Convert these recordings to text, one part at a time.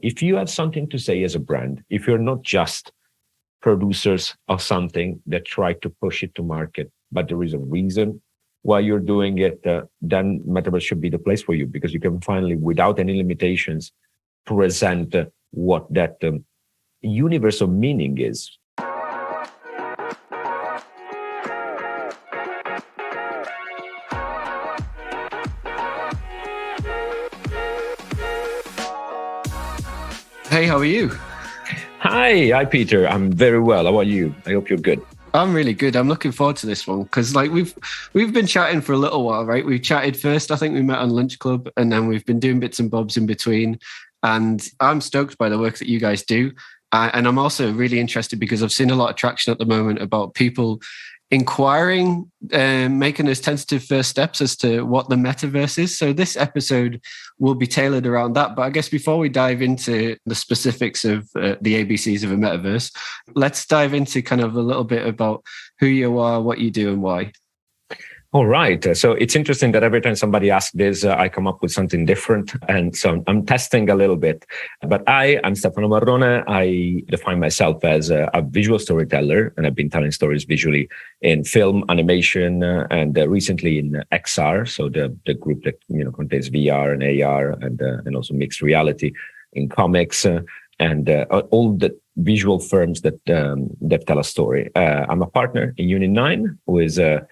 If you have something to say as a brand, if you're not just producers of something that try to push it to market, but there is a reason why you're doing it, then Metaverse should be the place for you, because you can finally, without any limitations, present what that universe of meaning is. Hey, how are you? Hi, Peter. I'm very well. How are you? I hope you're good. I'm really good. I'm looking forward to this one because, we've been chatting for a little while, right? We chatted first. I think we met on Lunch Club, and then we've been doing bits and bobs in between. And I'm stoked by the work that you guys do, and I'm also really interested because I've seen a lot of traction at the moment about people inquiring, making those tentative first steps as to what the metaverse is. So this episode will be tailored around that. But I guess before we dive into the specifics of the ABCs of a metaverse, let's dive into kind of a little bit about who you are, what you do, and why. All right. So it's interesting that every time somebody asks this, I come up with something different. And so I'm testing a little bit. But I'm Stefano Marrone. I define myself as a visual storyteller, and I've been telling stories visually in film, animation, and recently in XR. So the group that contains VR and AR and also mixed reality in comics and all the visual firms that tell a story. I'm a partner in Unit 9, who is a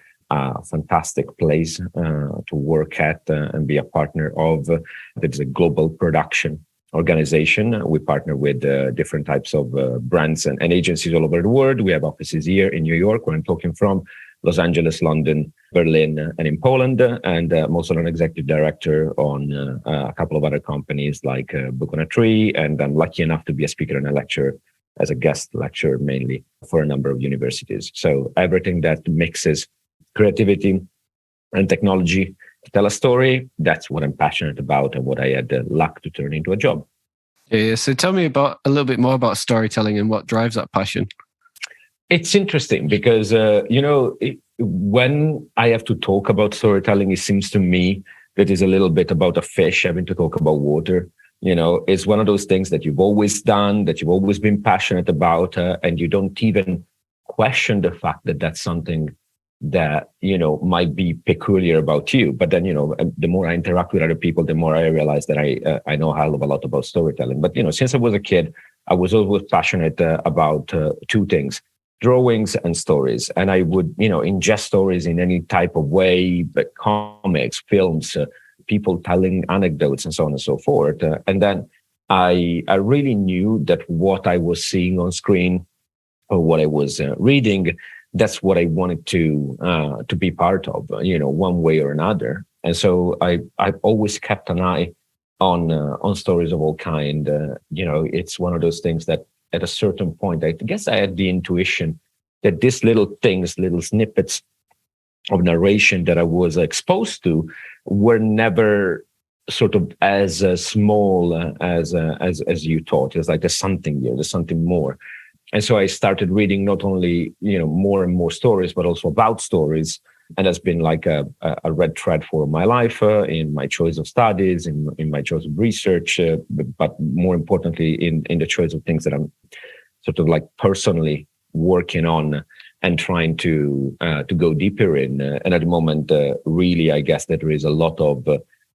fantastic place to work at and be a partner of. That is a global production organization. We partner with different types of brands and agencies all over the world. We have offices here in New York, where I'm talking from, Los Angeles, London, Berlin, and in Poland. And I'm also an executive director on a couple of other companies like Book on a Tree. And I'm lucky enough to be a speaker and a lecturer as a guest lecturer, mainly for a number of universities. So everything that mixes creativity and technology to tell a story, that's what I'm passionate about and what I had the luck to turn into a job. Yeah, so tell me a little bit more about storytelling and what drives that passion. It's interesting because, when I have to talk about storytelling, it seems to me that is a little bit about a fish having to talk about water. It's one of those things that you've always done, that you've always been passionate about, and you don't even question the fact that that's something that, might be peculiar about you. But then, the more I interact with other people, the more I realize that I know a hell of a lot about storytelling. But, since I was a kid, I was always passionate about two things: drawings and stories. And I would, ingest stories in any type of way, but comics, films, people telling anecdotes and so on and so forth. And then I really knew that what I was seeing on screen or what I was reading, that's what I wanted to be part of, one way or another. And so I've always kept an eye on stories of all kind. It's one of those things that at a certain point, I guess I had the intuition that these little things, little snippets of narration that I was exposed to were never sort of as small as you thought. It's like there's something here, there's something more. And so I started reading not only, more and more stories, but also about stories. And that's been like a red thread for my life, in my choice of studies, in my choice of research, but more importantly, in the choice of things that I'm sort of like personally working on and trying to go deeper in. And at the moment, really, I guess that there is a lot of,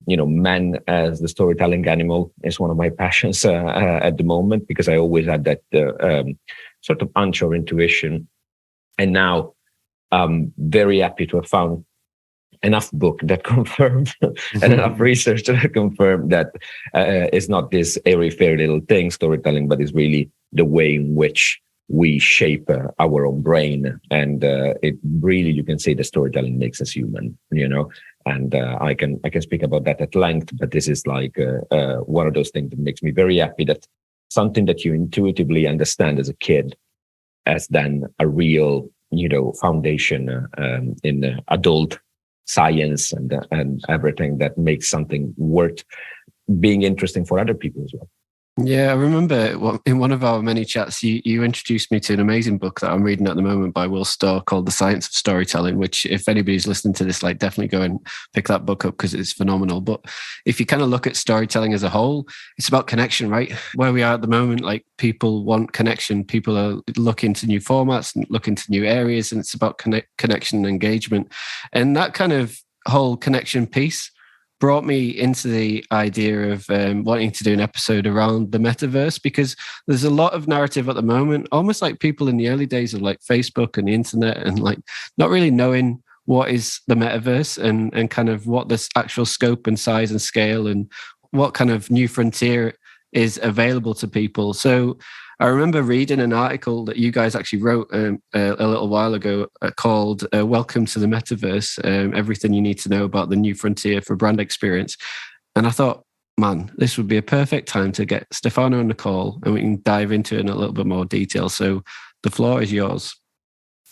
men as the storytelling animal is one of my passions at the moment, because I always had that sort of hunch or intuition. And now I'm very happy to have found enough book that confirmed and enough research that confirmed that it's not this airy-fairy little thing, storytelling, but it's really the way in which we shape our own brain. And it really, you can say the storytelling makes us human, and I can speak about that at length, but this is like one of those things that makes me very happy, that something that you intuitively understand as a kid as then a real, foundation in adult science and everything that makes something worth being interesting for other people as well. Yeah, I remember in one of our many chats, you introduced me to an amazing book that I'm reading at the moment by Will Storr called The Science of Storytelling, which if anybody's listening to this, like definitely go and pick that book up because it's phenomenal. But if you kind of look at storytelling as a whole, it's about connection, right? Where we are at the moment, like people want connection. People are looking to new formats and looking to new areas, and it's about connection and engagement. And that kind of whole connection piece brought me into the idea of wanting to do an episode around the metaverse, because there's a lot of narrative at the moment, almost like people in the early days of like Facebook and the internet, and like not really knowing what is the metaverse and kind of what this actual scope and size and scale and what kind of new frontier is available to people. So I remember reading an article that you guys actually wrote a little while ago called Welcome to the Metaverse, Everything You Need to Know About the New Frontier for Brand Experience. And I thought, man, this would be a perfect time to get Stefano on the call and we can dive into it in a little bit more detail. So the floor is yours.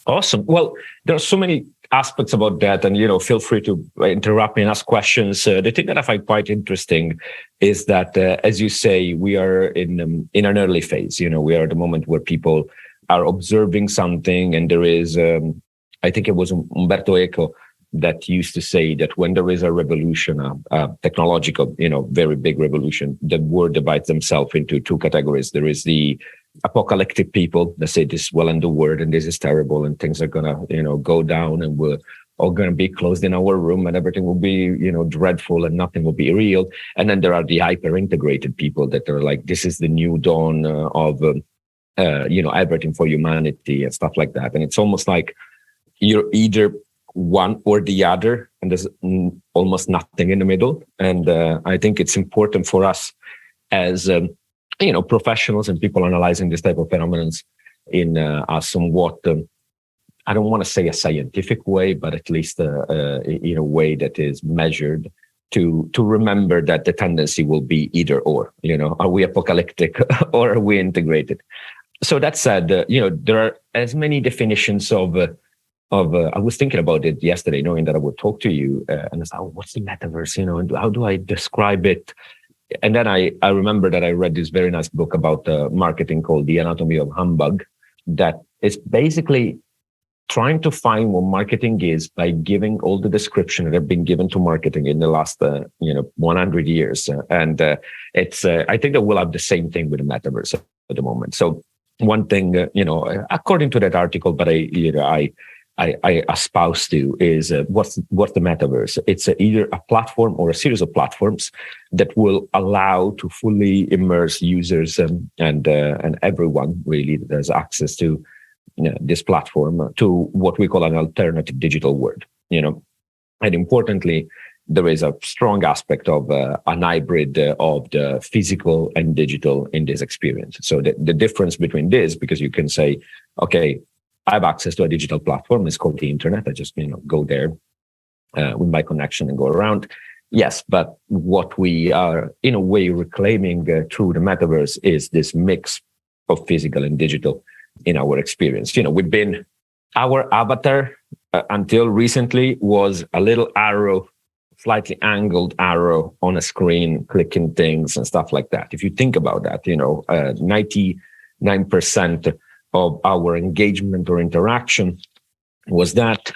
Awesome. Well, there are so many aspects about that, and feel free to interrupt me and ask questions. The thing that I find quite interesting is that, as you say, we are in an early phase. We are at the moment where people are observing something, and there is, I think it was Umberto Eco that used to say that when there is a revolution, a technological, very big revolution, the world divides themselves into two categories. There is the apocalyptic people that say this will end the world and this is terrible and things are gonna, go down and we're all gonna be closed in our room and everything will be, dreadful and nothing will be real. And then there are the hyper integrated people that are like, this is the new dawn of, everything for humanity and stuff like that. And it's almost like you're either one or the other, and there's almost nothing in the middle. And I think it's important for us as professionals and people analyzing this type of phenomena in a somewhat, I don't want to say a scientific way, but at least in a way that is measured to remember that the tendency will be either or, are we apocalyptic or are we integrated? So that said, there are as many definitions of I was thinking about it yesterday, knowing that I would talk to you, and I was like, what's the metaverse, and how do I describe it? And then I remember that I read this very nice book about marketing called The Anatomy of Humbug, that is basically trying to find what marketing is by giving all the description that have been given to marketing in the last 100 years. And it's I think that we'll have the same thing with the metaverse at the moment. So one thing, according to that article, but I espouse to is what's the metaverse? It's either a platform or a series of platforms that will allow to fully immerse users and everyone really that has access to this platform to what we call an alternative digital world. And importantly, there is a strong aspect of an hybrid of the physical and digital in this experience. So the difference between this, because you can say, okay, I have access to a digital platform. It's called the internet. I just, go there with my connection and go around. Yes, but what we are in a way reclaiming through the metaverse is this mix of physical and digital in our experience. Our avatar until recently was a little arrow, slightly angled arrow on a screen, clicking things and stuff like that. If you think about that, 99% of our engagement or interaction was that.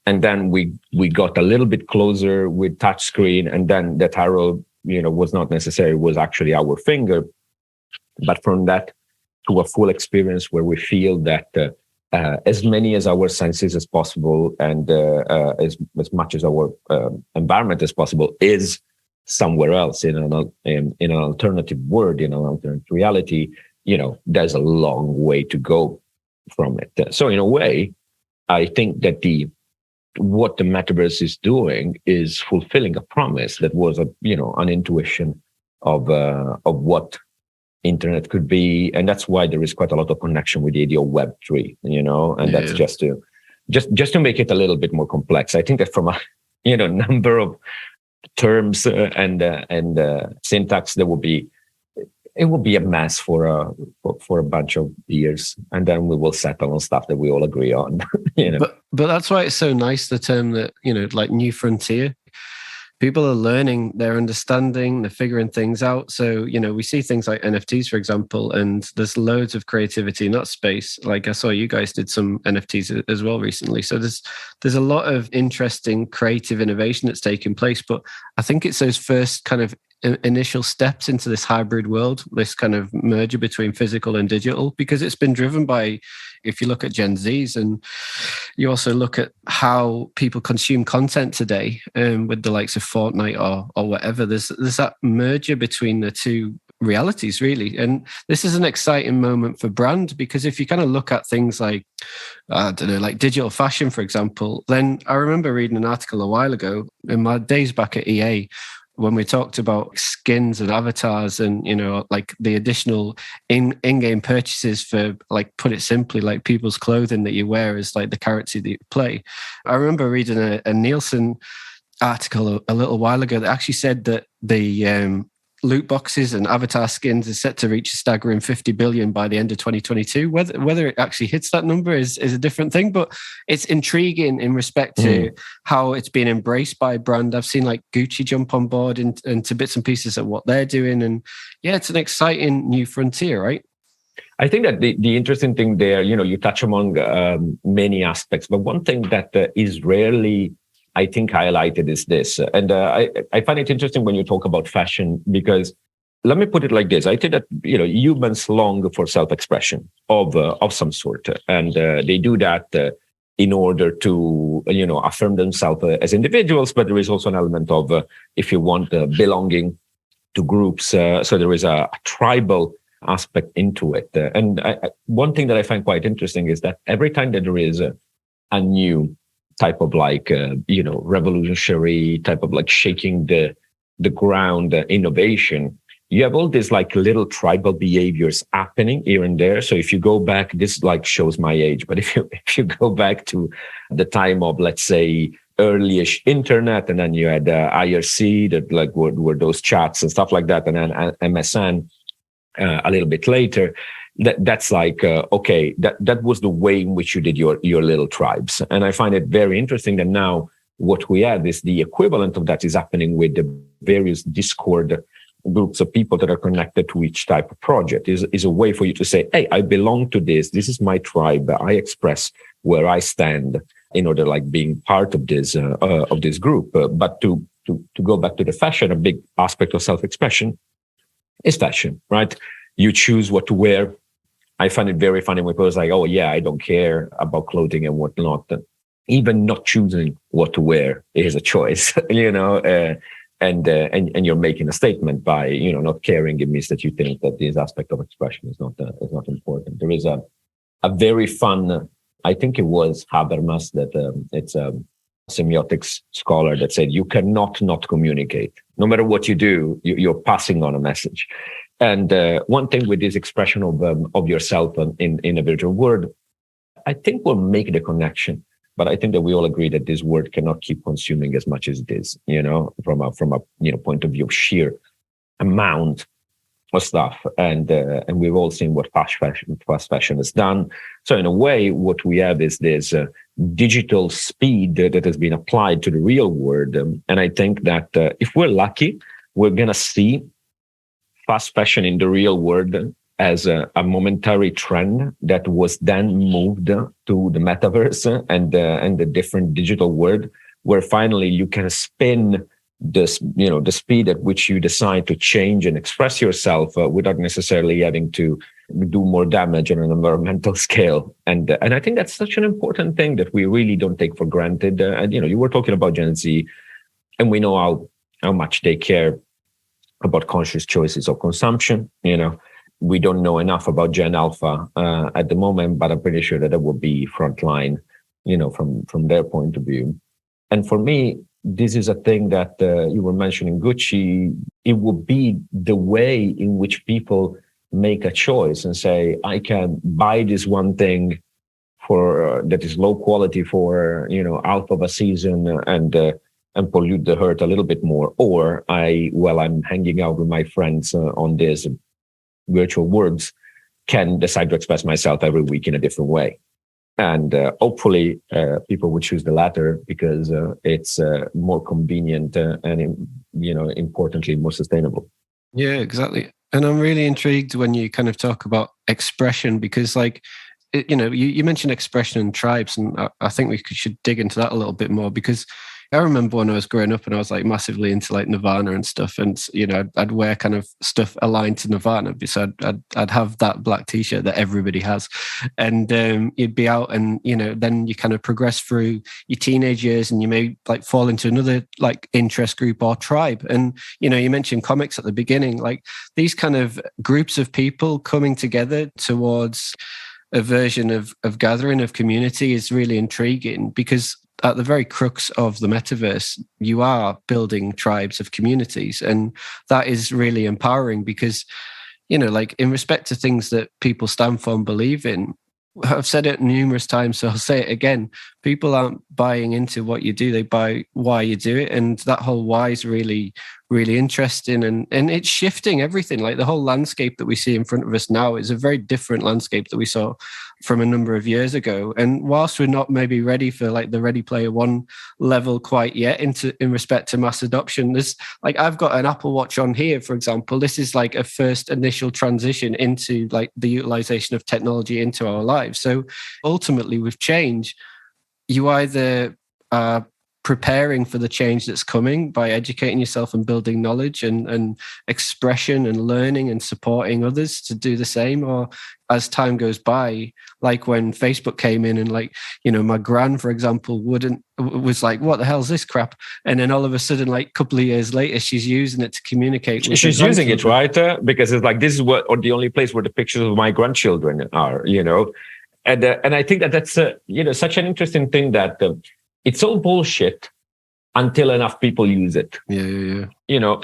And then we got a little bit closer with touchscreen, and then that arrow, was not necessary, was actually our finger. But from that to a full experience where we feel that as many as our senses as possible and as much as our environment as possible is somewhere else in an alternative world, in an alternate reality, there's a long way to go from it. So in a way, I think that what the metaverse is doing is fulfilling a promise that was an intuition of what internet could be, and that's why there is quite a lot of connection with the idea of Web3, and that's just to make it a little bit more complex. I think that from a number of terms and syntax, it will be a mess for a bunch of years, and then we will settle on stuff that we all agree on. But that's why it's so nice, the term that like new frontier, people are learning, they're understanding, they're figuring things out. So, we see things like NFTs, for example, and there's loads of creativity in that space. Like I saw you guys did some NFTs as well recently. So there's a lot of interesting creative innovation that's taking place. But I think it's those first kind of initial steps into this hybrid world, this kind of merger between physical and digital, because it's been driven by, if you look at Gen Zs and you also look at how people consume content today, with the likes of Fortnite or whatever, there's that merger between the two realities, really. And this is an exciting moment for brand, because if you kind of look at things like, I don't know, like digital fashion, for example, then I remember reading an article a while ago in my days back at EA, when we talked about skins and avatars and, like the additional in-game purchases for, like, put it simply, like people's clothing that you wear is like the character that you play. I remember reading a Nielsen article a little while ago that actually said that the loot boxes and avatar skins is set to reach a staggering 50 billion by the end of 2022. Whether it actually hits that number is a different thing, but it's intriguing in respect to how it's been embraced by brand. I've seen like Gucci jump on board into bits and pieces of what they're doing. And yeah, it's an exciting new frontier, right? I think that the interesting thing there, you touch among many aspects, but one thing that is rarely, I think, highlighted is this. And I find it interesting when you talk about fashion, because let me put it like this. I think that, humans long for self-expression of some sort. And they do that in order to, affirm themselves as individuals. But there is also an element of, if you want, belonging to groups. So there is a tribal aspect into it. And one thing that I find quite interesting is that every time that there is a new type of revolutionary type of like shaking the ground innovation, you have all these like little tribal behaviors happening here and there. So if you go back, this like shows my age, but if you go back to the time of, let's say, early-ish internet, and then you had IRC, that like were those chats and stuff like that, and then MSN a little bit later. That's like, okay, that was the way in which you did your little tribes. And I find it very interesting that now what we have is the equivalent of that is happening with the various Discord groups of people that are connected to each type of project. Is a way for you to say, hey, I belong to this. This is my tribe. I express where I stand in order, like, being part of this group. But to go back to the fashion, a big aspect of self-expression is fashion, right? You choose what to wear. I find it very funny when people say, oh, yeah, I don't care about clothing and whatnot. Even not choosing what to wear is a choice, and you're making a statement by, not caring. It means that you think that this aspect of expression is not important. There is a very fun, I think it was Habermas, that it's a semiotics scholar, that said, you cannot not communicate. No matter what you do, you're passing on a message. And one thing with this expression of yourself in a virtual world, I think we'll make the connection. But I think that we all agree that this word cannot keep consuming as much as it is, from a point of view of sheer amount of stuff. And we've all seen what fast fashion has done. So in a way, what we have is this digital speed that has been applied to the real world. And I think that if we're lucky, we're going to see fast fashion in the real world as a momentary trend that was then moved to the metaverse and the different digital world, where finally you can spin this, the speed at which you decide to change and express yourself without necessarily having to do more damage on an environmental scale. And I think that's such an important thing that we really don't take for granted. And you were talking about Gen Z, and we know how much they care about conscious choices of consumption. We don't know enough about Gen Alpha at the moment, but I'm pretty sure that it will be frontline, from their point of view. And for me, this is a thing that you were mentioning, Gucci. It would be the way in which people make a choice and say, I can buy this one thing for that is low quality for half of a season and pollute the earth a little bit more, or I'm hanging out with my friends on this virtual worlds, can decide to express myself every week in a different way. And hopefully people would choose the latter because it's more convenient and, importantly, more sustainable. Yeah, exactly. And I'm really intrigued when you kind of talk about expression because, you mentioned expression and tribes, and I think we should dig into that a little bit more because I remember when I was growing up and I was like massively into like Nirvana and stuff, and I'd wear kind of stuff aligned to Nirvana, so I'd have that black T-shirt that everybody has, and you'd be out, and then you kind of progress through your teenage years, and you may like fall into another like interest group or tribe, and you mentioned comics at the beginning, like these kind of groups of people coming together towards a version of gathering, of community is really intriguing because at the very crux of the metaverse, you are building tribes of communities. And that is really empowering because, like in respect to things that people stand for and believe in, I've said it numerous times, so I'll say it again. People aren't buying into what you do, they buy why you do it. And that whole why is really, really interesting. And it's shifting everything. Like the whole landscape that we see in front of us now is a very different landscape that we saw from a number of years ago. And whilst we're not maybe ready for like the Ready Player One level quite yet in respect to mass adoption, there's like, I've got an Apple Watch on here, for example. This is like a first initial transition into like the utilization of technology into our lives. So ultimately with change, you either are preparing for the change that's coming by educating yourself and building knowledge and expression and learning and supporting others to do the same, or as time goes by, like when Facebook came in and like, my gran, for example, was like, what the hell is this crap? And then all of a sudden, like a couple of years later, she's using it to communicate. She's using it, right? Because it's like, this is or the only place where the pictures of my grandchildren are, And I think that's such an interesting thing that it's all bullshit until enough people use it. Yeah.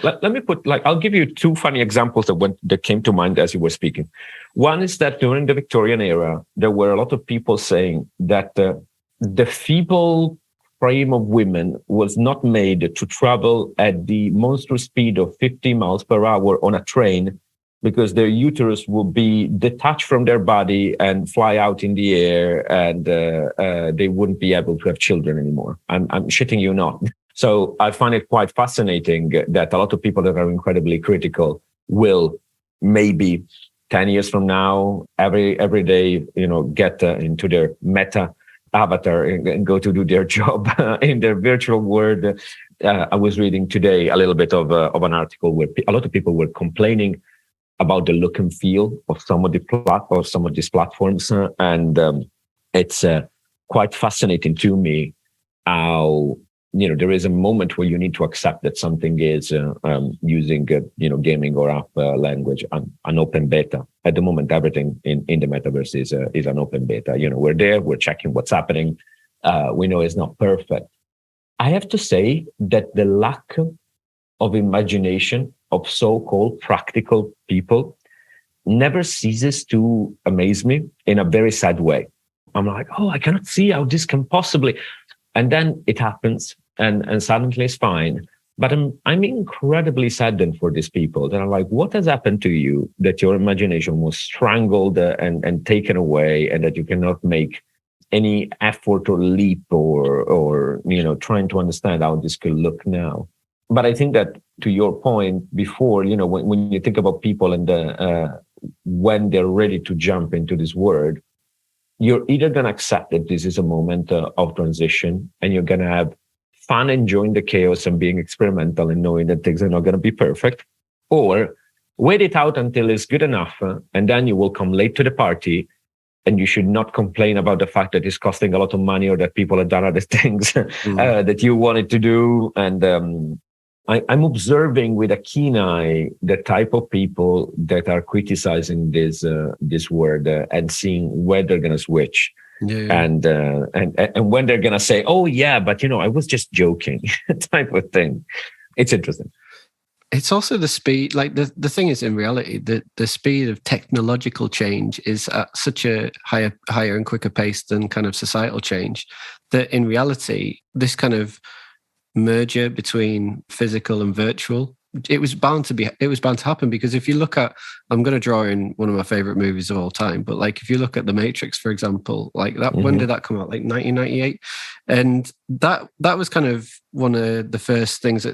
Let me put I'll give you two funny examples that came to mind as you were speaking. One is that during the Victorian era, there were a lot of people saying that the feeble frame of women was not made to travel at the monstrous speed of 50 miles per hour on a train, because their uterus will be detached from their body and fly out in the air, and they wouldn't be able to have children anymore. I'm shitting you not. So I find it quite fascinating that a lot of people that are incredibly critical will maybe 10 years from now, every day, get into their meta avatar and go to do their job in their virtual world. I was reading today a little bit of an article where a lot of people were complaining about the look and feel of some of these platforms, and it's quite fascinating to me how there is a moment where you need to accept that something is using gaming or app language, an open beta. At the moment, everything in the metaverse is an open beta. We're there, we're checking what's happening. We know it's not perfect. I have to say that the lack of imagination of so-called practical people never ceases to amaze me in a very sad way. I'm like, I cannot see how this can possibly, and then it happens, and suddenly it's fine. But I'm incredibly saddened for these people that are like, what has happened to you that your imagination was strangled and taken away, and that you cannot make any effort or leap or trying to understand how this could look now. But I think that, to your point before, when you think about people and when they're ready to jump into this world, you're either going to accept that this is a moment of transition, and you're going to have fun enjoying the chaos and being experimental and knowing that things are not going to be perfect, or wait it out until it's good enough, and then you will come late to the party, and you should not complain about the fact that it's costing a lot of money or that people have done other things that you wanted to do. And I'm observing with a keen eye the type of people that are criticizing this word and seeing where they're going to switch, and when they're going to say, "Oh yeah, but I was just joking," type of thing. It's interesting. It's also the speed. Like the thing is, in reality, the speed of technological change is at such a higher and quicker pace than kind of societal change, that in reality, this kind of merger between physical and virtual it was bound to happen, because if you look at, I'm going to draw in one of my favorite movies of all time, but like if you look at The Matrix, for example, like that, when did that come out? Like 1998, and that was kind of one of the first things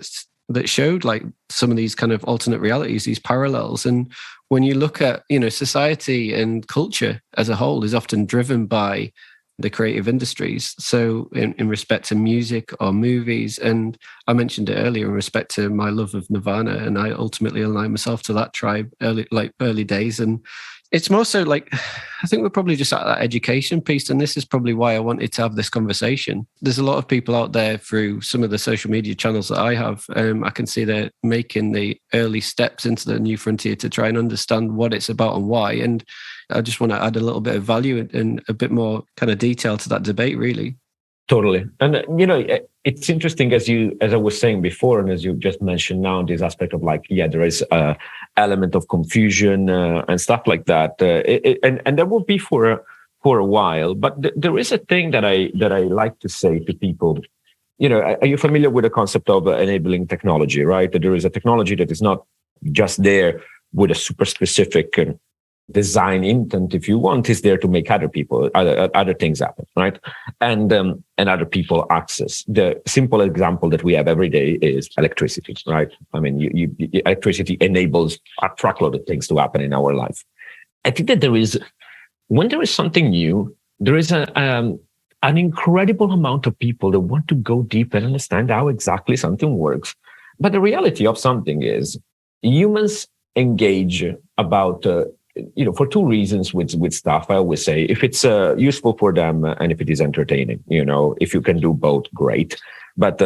that showed like some of these kind of alternate realities, these parallels. And when you look at, society and culture as a whole is often driven by the creative industries. So in respect to music or movies, and I mentioned it earlier in respect to my love of Nirvana, and I ultimately aligned myself to that tribe early days. And it's more so like, I think we're probably just at that education piece, and this is probably why I wanted to have this conversation. There's a lot of people out there through some of the social media channels that I have. I can see they're making the early steps into the new frontier to try and understand what it's about and why. And I just want to add a little bit of value and a bit more kind of detail to that debate, really. Totally. And, it's interesting, as I was saying before, and as you just mentioned now, this aspect of like, there is a element of confusion and stuff like that. And that will be for a while. But there is a thing that I like to say to people. Are you familiar with the concept of enabling technology, right? That there is a technology that is not just there with a super specific design intent, if you want, is there to make other things happen, right? And other people access. The simple example that we have every day is electricity, right? I mean, electricity enables a truckload of things to happen in our life. I think that when there is something new, there is an incredible amount of people that want to go deep and understand how exactly something works. But the reality of something is humans engage about for two reasons with stuff. I always say, if it's useful for them and if it is entertaining, if you can do both, great. But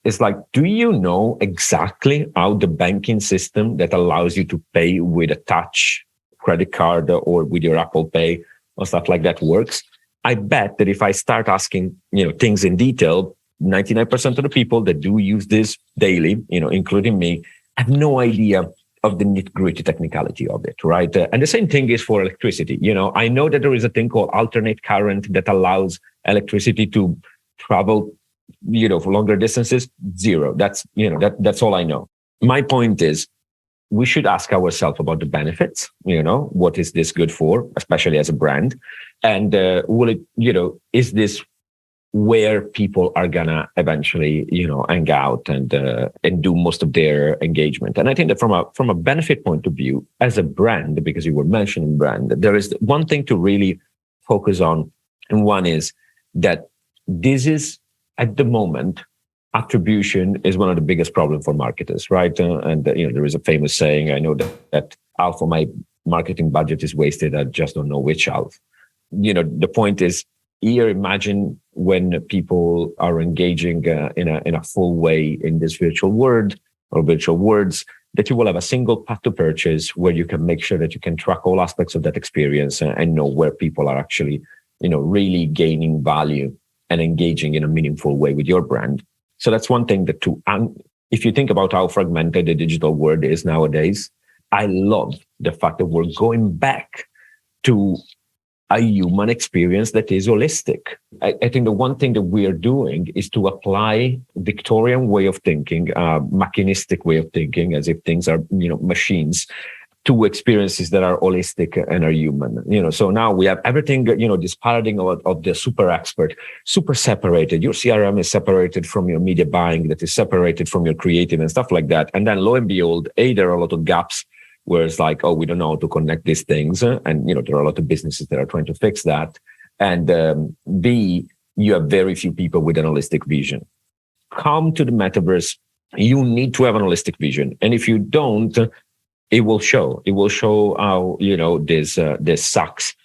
it's like, do you know exactly how the banking system that allows you to pay with a touch credit card or with your Apple Pay or stuff like that works? I bet that if I start asking, things in detail, 99% of the people that do use this daily, including me, have no idea of the nitty-gritty technicality of it, right? And the same thing is for electricity. I know that there is a thing called alternate current that allows electricity to travel, for longer distances. Zero. That's all I know. My point is, we should ask ourselves about the benefits. What is this good for, especially as a brand? And will it, is this where people are gonna eventually, hang out and do most of their engagement? And I think that from a benefit point of view, as a brand, because you were mentioning brand, there is one thing to really focus on, and one is that this is, at the moment, attribution is one of the biggest problems for marketers, right? There is a famous saying, I know that half of my marketing budget is wasted, I just don't know which half. The point is, here, imagine when people are engaging in a full way in this virtual world or virtual worlds, that you will have a single path to purchase where you can make sure that you can track all aspects of that experience and know where people are actually, really gaining value and engaging in a meaningful way with your brand. So that's one thing if you think about how fragmented the digital world is nowadays, I love the fact that we're going back to a human experience that is holistic. I think the one thing that we are doing is to apply Victorian way of thinking, mechanistic way of thinking, as if things are, machines, to experiences that are holistic and are human. So now we have everything, this paradigm of the super expert, super separated. Your CRM is separated from your media buying, that is separated from your creative and stuff like that. And then lo and behold, there are a lot of gaps where it's like, we don't know how to connect these things. And, there are a lot of businesses that are trying to fix that. And B, you have very few people with an holistic vision. Come to the metaverse, you need to have an holistic vision. And if you don't, it will show. It will show how, this sucks,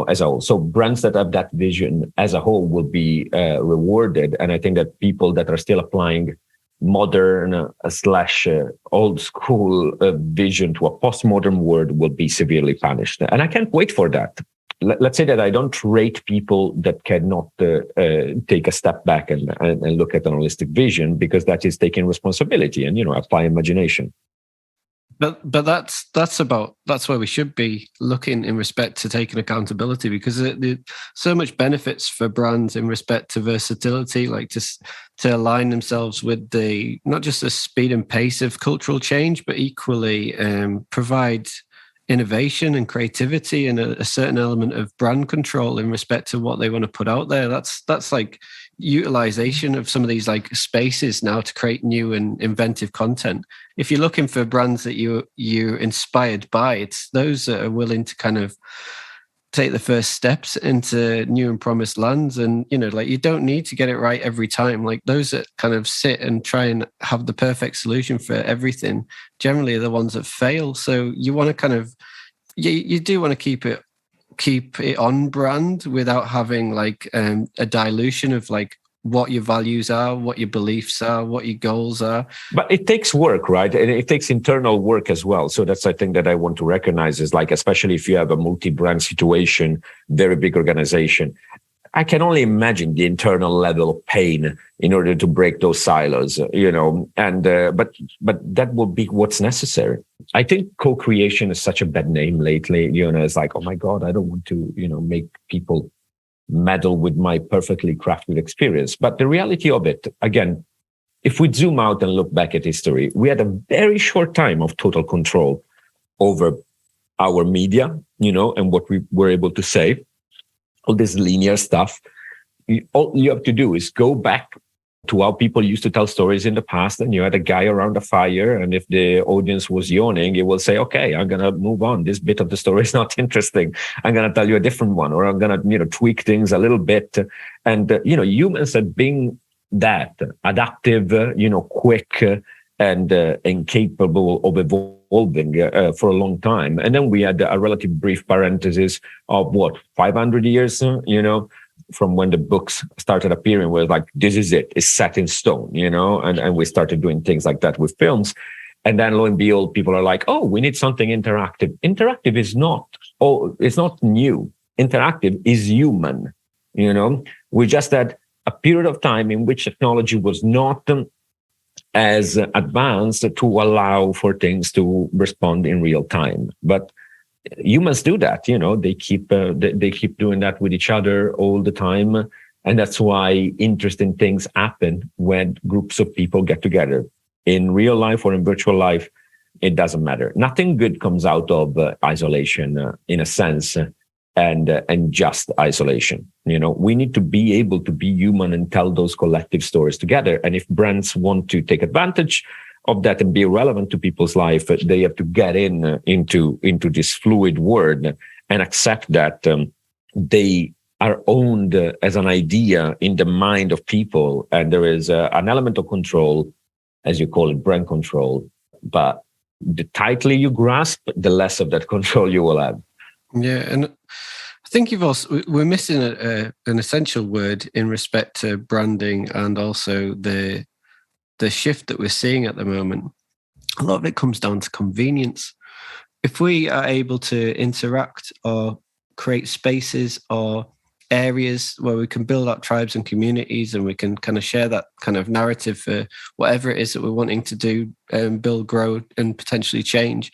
as a whole. So brands that have that vision as a whole will be rewarded. And I think that people that are still applying modern / old school vision to a postmodern world will be severely punished. And I can't wait for that. Let's say that I don't rate people that cannot take a step back and look at an holistic vision, because that is taking responsibility and, apply imagination. But that's where we should be looking in respect to taking accountability, because so much benefits for brands in respect to versatility, like to align themselves with the not just the speed and pace of cultural change, but equally provide innovation and creativity and a certain element of brand control in respect to what they want to put out there. That's like utilization of some of these like spaces now to create new and inventive content. If you're looking for brands that you're inspired by, it's those that are willing to kind of take the first steps into new and promised lands. And, like you don't need to get it right every time. Like those that kind of sit and try and have the perfect solution for everything generally are the ones that fail. So you want to kind of, you do want to keep it on brand without having like a dilution of like what your values are, what your beliefs are, what your goals are. But it takes work, right? And it takes internal work as well. So that's the thing that I want to recognize is like, especially if you have a multi-brand situation, very big organization, I can only imagine the internal level of pain in order to break those silos, and but that will be what's necessary. I think co-creation is such a bad name lately. It's like, oh my God, I don't want to, make people meddle with my perfectly crafted experience. But the reality of it, again, if we zoom out and look back at history, we had a very short time of total control over our media, and what we were able to say. All this linear stuff. All you have to do is go back to how people used to tell stories in the past, and you had a guy around a fire, and if the audience was yawning, he will say, okay, I'm going to move on. This bit of the story is not interesting. I'm going to tell you a different one, or I'm going to, tweak things a little bit. And, humans have been that adaptive, quick and capable of evolving for a long time. And then we had a relative brief parenthesis of 500 years, from when the books started appearing, where like, this is it's set in stone, and we started doing things like that with films. And then lo and behold, people are like, oh, we need something interactive. Interactive is it's not new. Interactive is human, We just had a period of time in which technology was not as advanced to allow for things to respond in real time. But humans do that, they keep doing that with each other all the time. And that's why interesting things happen when groups of people get together in real life or in virtual life. It doesn't matter. Nothing good comes out of isolation in a sense, and just isolation. We need to be able to be human and tell those collective stories together. And if brands want to take advantage of that and be relevant to people's life, they have to get into this fluid world and accept that they are owned as an idea in the mind of people. And there is an element of control, as you call it, brand control. But the tightly you grasp, the less of that control you will have. Yeah, and I think we're missing an essential word in respect to branding and also the shift that we're seeing at the moment. A lot of it comes down to convenience. If we are able to interact or create spaces or areas where we can build up tribes and communities, and we can kind of share that kind of narrative for whatever it is that we're wanting to do, build, grow, and potentially change,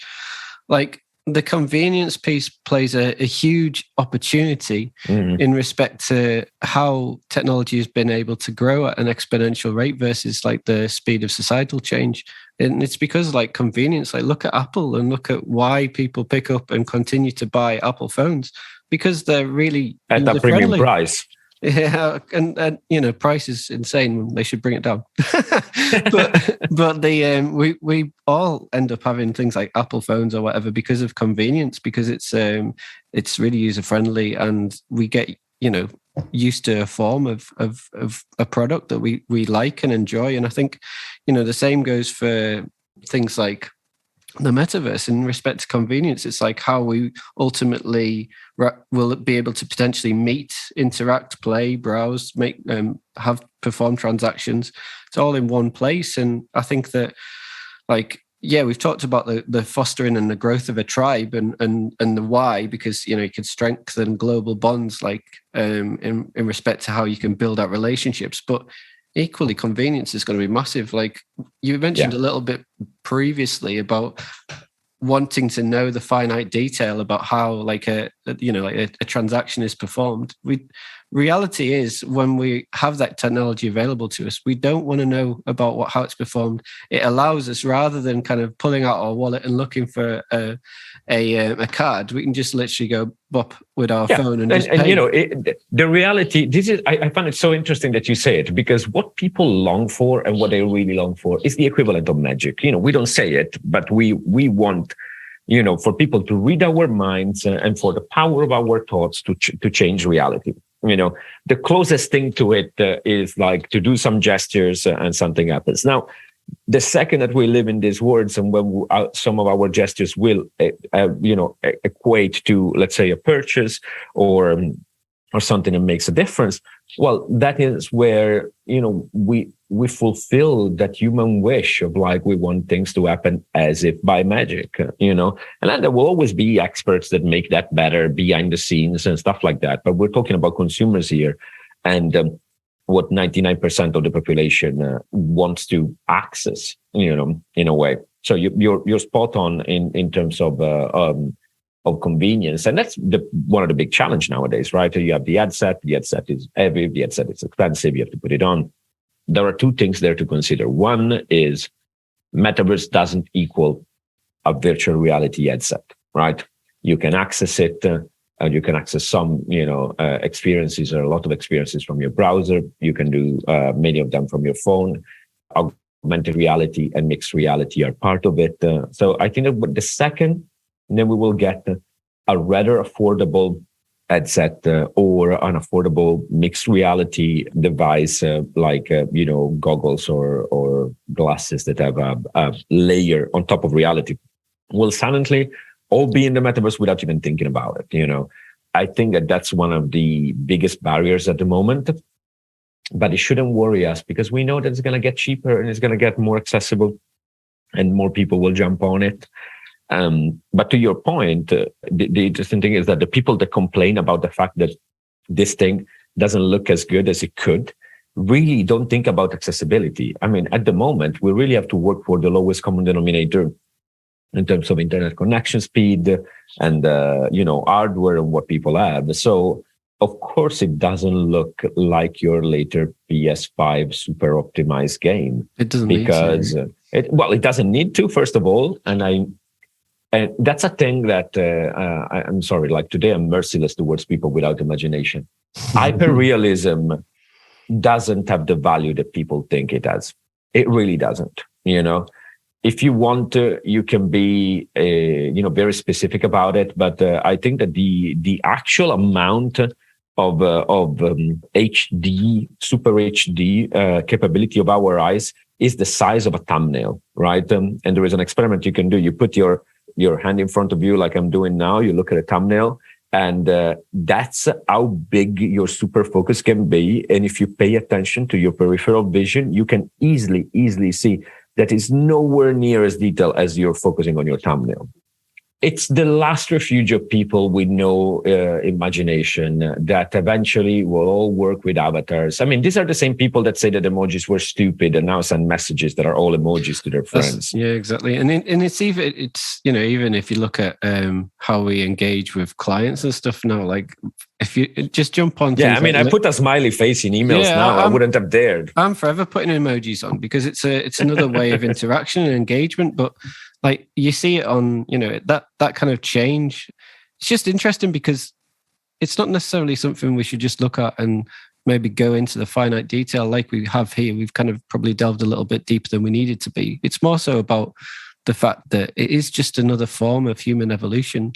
like the convenience piece plays a huge opportunity in respect to how technology has been able to grow at an exponential rate versus like the speed of societal change. And it's because like convenience, like look at Apple and look at why people pick up and continue to buy Apple phones, because they're really at a premium price. Yeah, and price is insane. They should bring it down. but we all end up having things like Apple phones or whatever because of convenience, because it's really user friendly, and we get used to a form of a product that we like and enjoy. And I think the same goes for things like the metaverse in respect to convenience. It's like how we ultimately will be able to potentially meet, interact, play, browse, make, perform transactions. It's all in one place. And I think that, we've talked about the fostering and the growth of a tribe and the why, because you can strengthen global bonds, in respect to how you can build out relationships. But equally, convenience is going to be massive. Like you mentioned a little bit previously about wanting to know the finite detail about how like a transaction is performed. Reality is, when we have that technology available to us, we don't want to know about how it's performed. It allows us, rather than kind of pulling out our wallet and looking for a card, we can just literally go bop with our phone and just pay. The reality, I find it so interesting that you say it, because what people long for and what they really long for is the equivalent of magic. We don't say it, but we want, for people to read our minds and for the power of our thoughts to change reality. The closest thing to it is like to do some gestures and something happens. Now, the second that we live in these words, and when some of our gestures will, equate to, let's say, a purchase or something that makes a difference, well, that is where, we fulfill that human wish of like, we want things to happen as if by magic, and then there will always be experts that make that better behind the scenes and stuff like that. But we're talking about consumers here, and what 99% of the population wants to access, in a way. So you're spot on in terms of convenience, and that's one of the big challenge nowadays, right? You have the ad set. The ad set is heavy. The ad set is expensive. You have to put it on. There are two things there to consider. One is Metaverse doesn't equal a virtual reality ad set, right? You can access it, and you can access some, experiences, or a lot of experiences from your browser. You can do many of them from your phone. Augmented reality and mixed reality are part of it. So I think that the second, then we will get a rather affordable headset or an affordable mixed reality device like goggles or glasses that have a layer on top of reality, will suddenly all be in the metaverse without even thinking about it. I think that that's one of the biggest barriers at the moment, but it shouldn't worry us, because we know that it's going to get cheaper and it's going to get more accessible and more people will jump on it. But to your point, the interesting thing is that the people that complain about the fact that this thing doesn't look as good as it could really don't think about accessibility. I mean, at the moment, we really have to work for the lowest common denominator in terms of internet connection speed and, hardware and what people have. So, of course, it doesn't look like your later PS5 super optimized game. It doesn't because need to. It doesn't need to, first of all. And that's a thing that I'm sorry, like today I'm merciless towards people without imagination. Hyperrealism doesn't have the value that people think it has. It really doesn't. If you want to, you can be, very specific about it. But I think that the actual amount of HD, super HD capability of our eyes is the size of a thumbnail, right? And there is an experiment you can do. You put your hand in front of you, like I'm doing now. You look at a thumbnail, and that's how big your super focus can be. And if you pay attention to your peripheral vision, you can easily see that is nowhere near as detailed as you're focusing on your thumbnail. It's the last refuge of people with no imagination that eventually will all work with avatars. I mean, these are the same people that say that emojis were stupid and now send messages that are all emojis to their friends. Yeah, exactly. And it's even if you look at how we engage with clients and stuff now, like if you just jump on. Yeah, I mean, I put a smiley face in emails now. I wouldn't have dared. I'm forever putting emojis on because it's another way of interaction and engagement, but. Like you see it on, that kind of change. It's just interesting because it's not necessarily something we should just look at and maybe go into the finite detail like we have here. We've kind of probably delved a little bit deeper than we needed to be. It's more so about the fact that it is just another form of human evolution.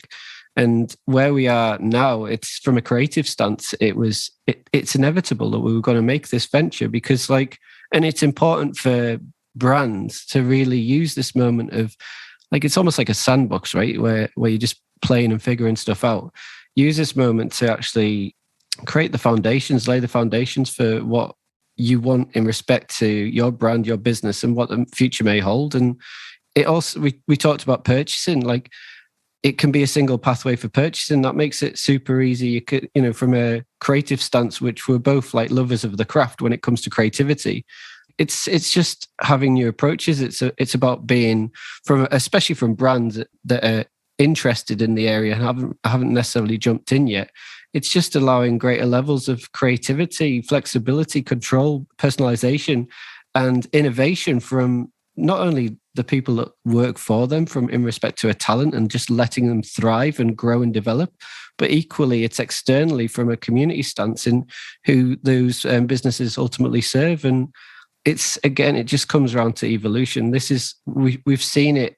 And where we are now, it's from a creative stance, it's inevitable that we were going to make this venture because and it's important for brands to really use this moment of it's almost like a sandbox, right? Where you're just playing and figuring stuff out. Use this moment to actually create the foundations, lay the foundations for what you want in respect to your brand, your business, and what the future may hold. And it also, we talked about purchasing, it can be a single pathway for purchasing. That makes it super easy. You could, from a creative stance, which we're both lovers of the craft when it comes to creativity. it's just having new approaches. It's about being especially from brands that are interested in the area and haven't necessarily jumped in yet. It's just allowing greater levels of creativity, flexibility, control, personalization, and innovation from not only the people that work for them in respect to a talent and just letting them thrive and grow and develop, but equally it's externally from a community stance in who those businesses ultimately serve. And it just comes around to evolution. We've seen it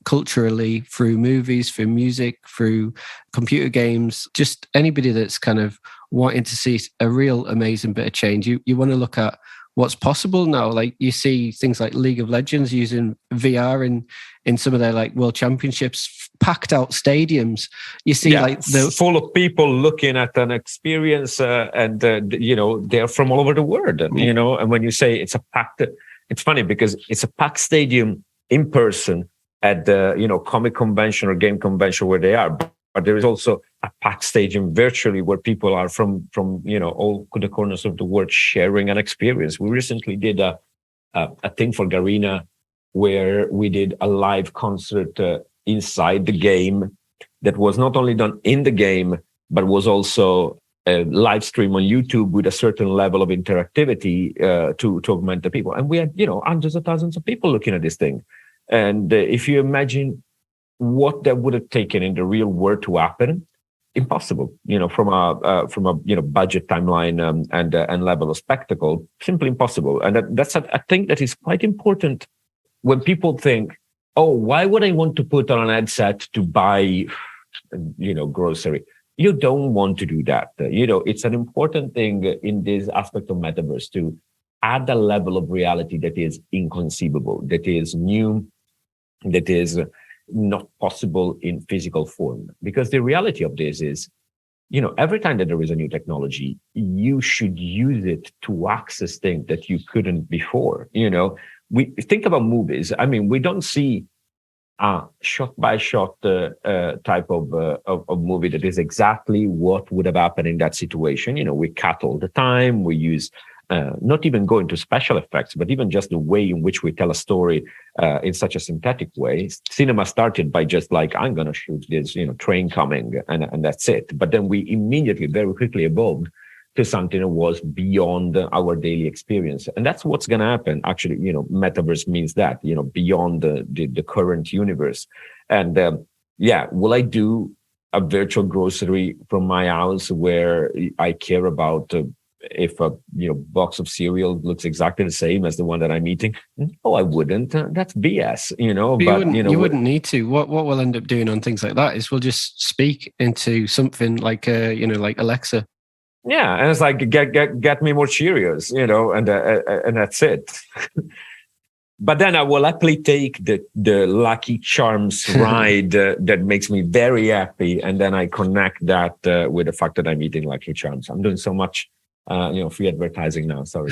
culturally through movies, through music, through computer games, just anybody that's kind of wanting to see a real amazing bit of change. You want to look at what's possible now. Like you see things like League of Legends using VR in some of their like world championships, packed out stadiums. You see full of people looking at an experience and they're from all over the world, and when you say it's it's funny because it's a packed stadium in person at the comic convention or game convention where they are, but there is also a packed stadium virtually where people are from all the corners of the world sharing an experience. We recently did a thing for Garena where we did a live concert inside the game that was not only done in the game but was also a live stream on YouTube with a certain level of interactivity to augment the people. And we had hundreds of thousands of people looking at this thing. And if you imagine what that would have taken in the real world to happen, impossible. From a budget, timeline, and level of spectacle, simply impossible. And that's a thing that is quite important when people think, oh, why would I want to put on an headset to buy, grocery? You don't want to do that. It's an important thing in this aspect of Metaverse to add a level of reality that is inconceivable, that is new, that is not possible in physical form. Because the reality of this is, every time that there is a new technology, you should use it to access things that you couldn't before. We think about movies. I mean, we don't see a shot-by-shot type of movie that is exactly what would have happened in that situation. We cut all the time. We use not even go into special effects, but even just the way in which we tell a story in such a synthetic way. Cinema started by just like, I'm going to shoot this, train coming, and that's it. But then we immediately, very quickly evolved to something that was beyond our daily experience. And that's what's going to happen. Actually, Metaverse means that, beyond the current universe. And will I do a virtual grocery from my house where I care about if a box of cereal looks exactly the same as the one that I'm eating? No, I wouldn't. That's BS, But you wouldn't need to. What we'll end up doing on things like that is we'll just speak into something like like Alexa. Yeah, and it's like get me more Cheerios, and that's it. But then I will happily take the Lucky Charms ride that makes me very happy, and then I connect that with the fact that I'm eating Lucky Charms. I'm doing so much free advertising now. Sorry.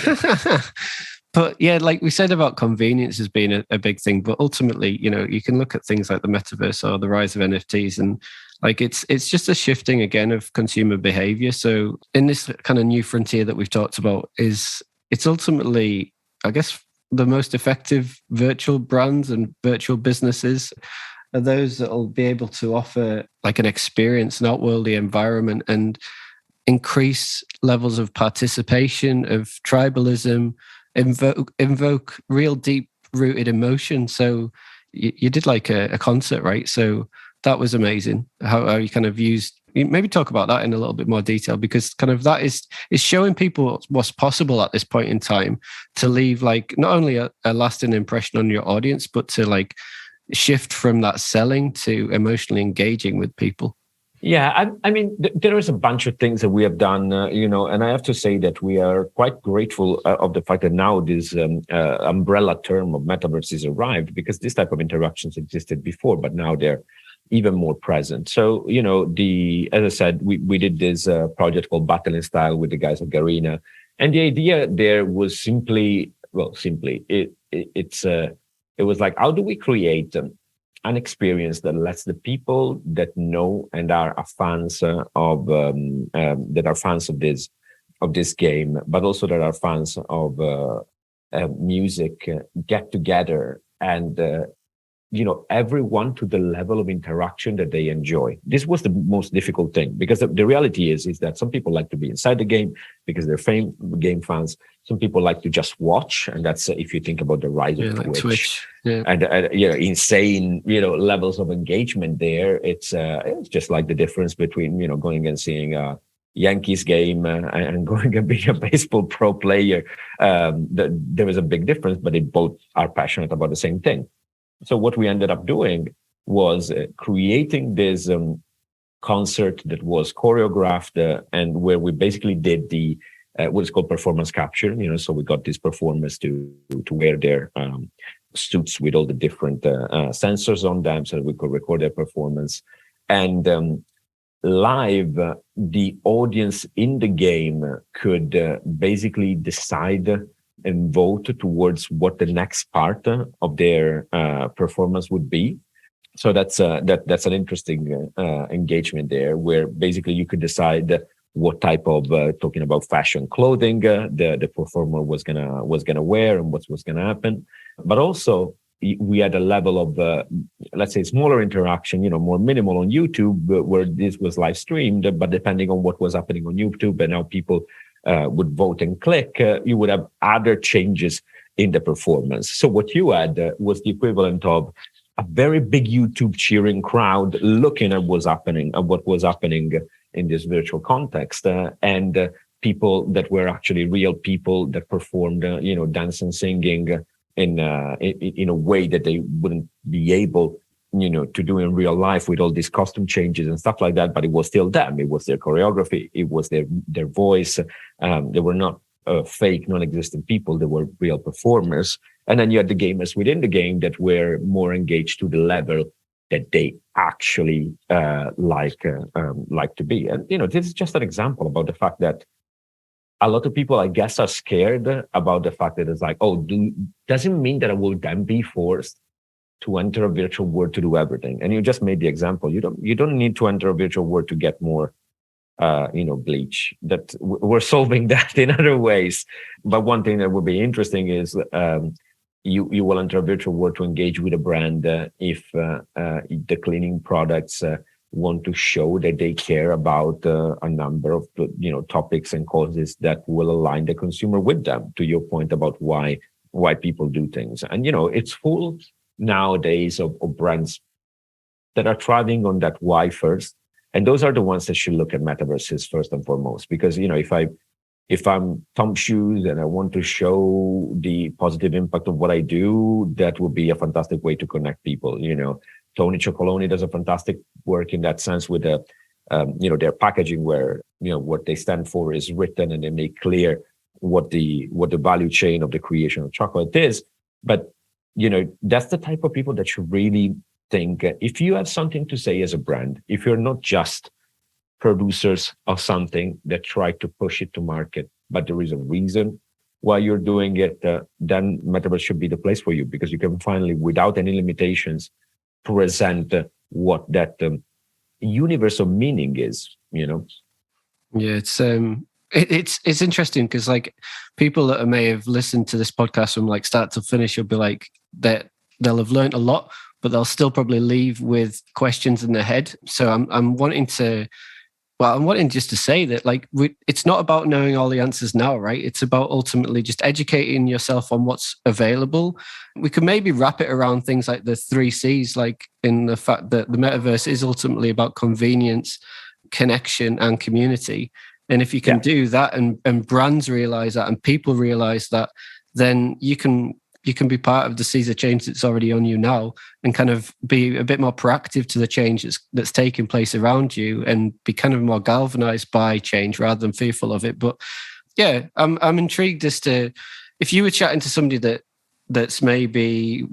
But yeah, like we said about convenience as being a big thing, but ultimately, you can look at things like the metaverse or the rise of NFTs, and like it's just a shifting again of consumer behavior. So in this kind of new frontier that we've talked about, it's ultimately, I guess, the most effective virtual brands and virtual businesses are those that will be able to offer like an experience, an outworldly environment, and increase levels of participation, of tribalism, invoke real deep-rooted emotion. So you did like a concert, right? So that was amazing. How you kind of used. Maybe talk about that in a little bit more detail, because kind of that is showing people what's possible at this point in time to leave like not only a lasting impression on your audience, but to like shift from that selling to emotionally engaging with people. Yeah, I mean, there is a bunch of things that we have done, and I have to say that we are quite grateful of the fact that now this umbrella term of metaverse has arrived, because this type of interactions existed before, but now they're even more present. So, as I said, we did this project called Battle in Style with the guys at Garena. And the idea there was it was like, how do we create an experience that lets the people that know and are fans of this game, but also that are fans of music get together and everyone to the level of interaction that they enjoy. This was the most difficult thing, because the reality is that some people like to be inside the game because they're game fans. Some people like to just watch, and that's if you think about the rise of Twitch. And insane levels of engagement there. It's just like the difference between going and seeing a Yankees game and going and being a baseball pro player. There is a big difference, but they both are passionate about the same thing. So what we ended up doing was creating this concert that was choreographed and where we basically did the what is called performance capture. So we got these performers to wear their suits with all the different sensors on them, so that we could record their performance. And live, the audience in the game could basically decide and vote towards what the next part of their performance would be. So that's an interesting engagement there, where basically you could decide what type of talking about fashion clothing the performer was gonna wear and what was gonna happen. But also we had a level of let's say smaller interaction, more minimal on YouTube, where this was live streamed. But depending on what was happening on YouTube and how people would vote and click, you would have other changes in the performance. So what you had was the equivalent of a very big YouTube cheering crowd looking at what was happening in this virtual context, and people that were actually real people that performed, dance and singing in a way that they wouldn't be able to do in real life with all these costume changes and stuff like that. But it was still them. It was their choreography. It was their voice. They were not fake, non-existent people. They were real performers. And then you had the gamers within the game that were more engaged to the level that they actually like to be. And this is just an example about the fact that a lot of people, I guess, are scared about the fact that it's like, doesn't mean that I will then be forced to enter a virtual world to do everything. And you just made the example. You don't need to enter a virtual world to get more, bleach. That we're solving that in other ways. But one thing that would be interesting is you will enter a virtual world to engage with a brand if the cleaning products want to show that they care about a number of topics and causes that will align the consumer with them. To your point about why people do things, and it's full nowadays of brands that are thriving on that why first, and those are the ones that should look at metaverses first and foremost. Because if I'm Tom Shoes and I want to show the positive impact of what I do, that would be a fantastic way to connect people. Tony Chocolonely does a fantastic work in that sense with their packaging, where what they stand for is written and they make clear what the value chain of the creation of chocolate is. But that's the type of people that should really think, if you have something to say as a brand, if you're not just producers of something that try to push it to market, but there is a reason why you're doing it, then Metaverse should be the place for you, because you can finally, without any limitations, present what that universe of meaning is. Yeah, it's interesting because people that may have listened to this podcast from start to finish will be like that they'll have learned a lot, but they'll still probably leave with questions in their head. So I'm wanting just to say that it's not about knowing all the answers now, right? It's about ultimately just educating yourself on what's available. We could maybe wrap it around things like the 3 C's, in the fact that the metaverse is ultimately about convenience, connection, and community. And if you can do that, and brands realize that, and people realize that, then you can be part of the Caesar change that's already on you now, and kind of be a bit more proactive to the change that's taking place around you, and be kind of more galvanized by change rather than fearful of it. But yeah, I'm intrigued as to if you were chatting to somebody that's maybe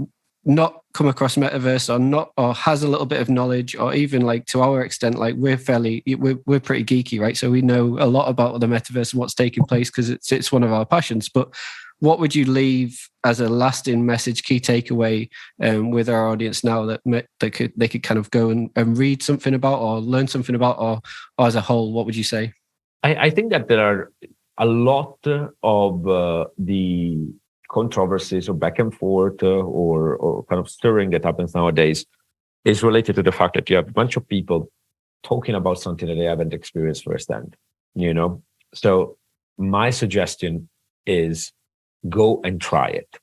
not come across metaverse or has a little bit of knowledge, or even to our extent, we're pretty geeky, right? So we know a lot about the metaverse and what's taking place because it's one of our passions. But what would you leave as a lasting message, key takeaway with our audience now that they could kind of go and read something about or learn something about, or as a whole, what would you say? I think that there are a lot of the controversies or back and forth or kind of stirring that happens nowadays is related to the fact that you have a bunch of people talking about something that they haven't experienced firsthand, So my suggestion is go and try it,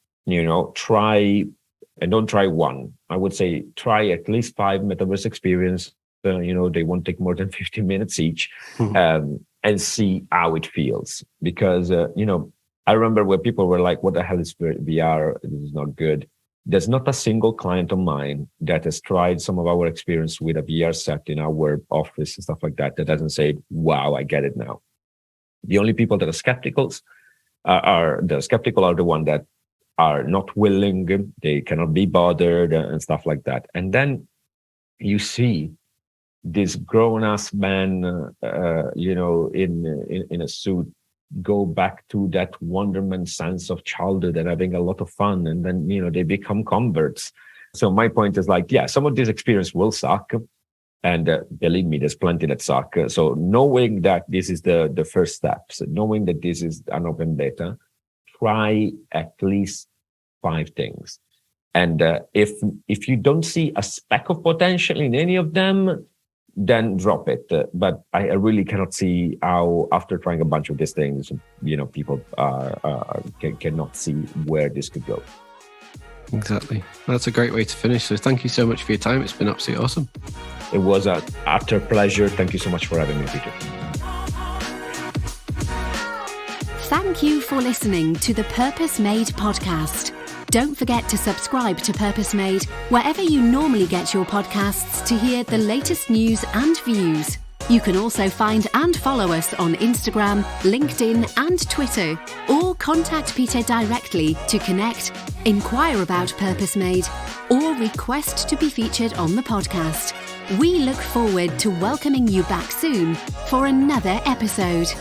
try and don't try one. I would say try at least 5 metaverse experience. They won't take more than 15 minutes each, and see how it feels. Because, I remember where people were like, what the hell is VR? This is not good. There's not a single client of mine that has tried some of our experience with a VR set in our office and stuff like that doesn't say, wow, I get it now. The only people that are skeptical are the ones that are not willing, they cannot be bothered and stuff like that. And then you see this grown-ass man, in a suit, go back to that wonderment sense of childhood and having a lot of fun, and then they become converts. So my point is some of this experience will suck, and believe me, there's plenty that suck. So knowing that this is the first steps, knowing that this is an open beta, try at least 5 things, and if you don't see a speck of potential in any of them, then drop it. But I really cannot see how, after trying a bunch of these things, people cannot see where this could go. Exactly. That's a great way to finish. So thank you so much for your time. It's been absolutely awesome. It was an utter pleasure. Thank you so much for having me, Peter. Thank you for listening to the Purpose Made podcast. Don't forget to subscribe to Purpose Made wherever you normally get your podcasts to hear the latest news and views. You can also find and follow us on Instagram, LinkedIn and Twitter, or contact Peter directly to connect, inquire about Purpose Made, or request to be featured on the podcast. We look forward to welcoming you back soon for another episode.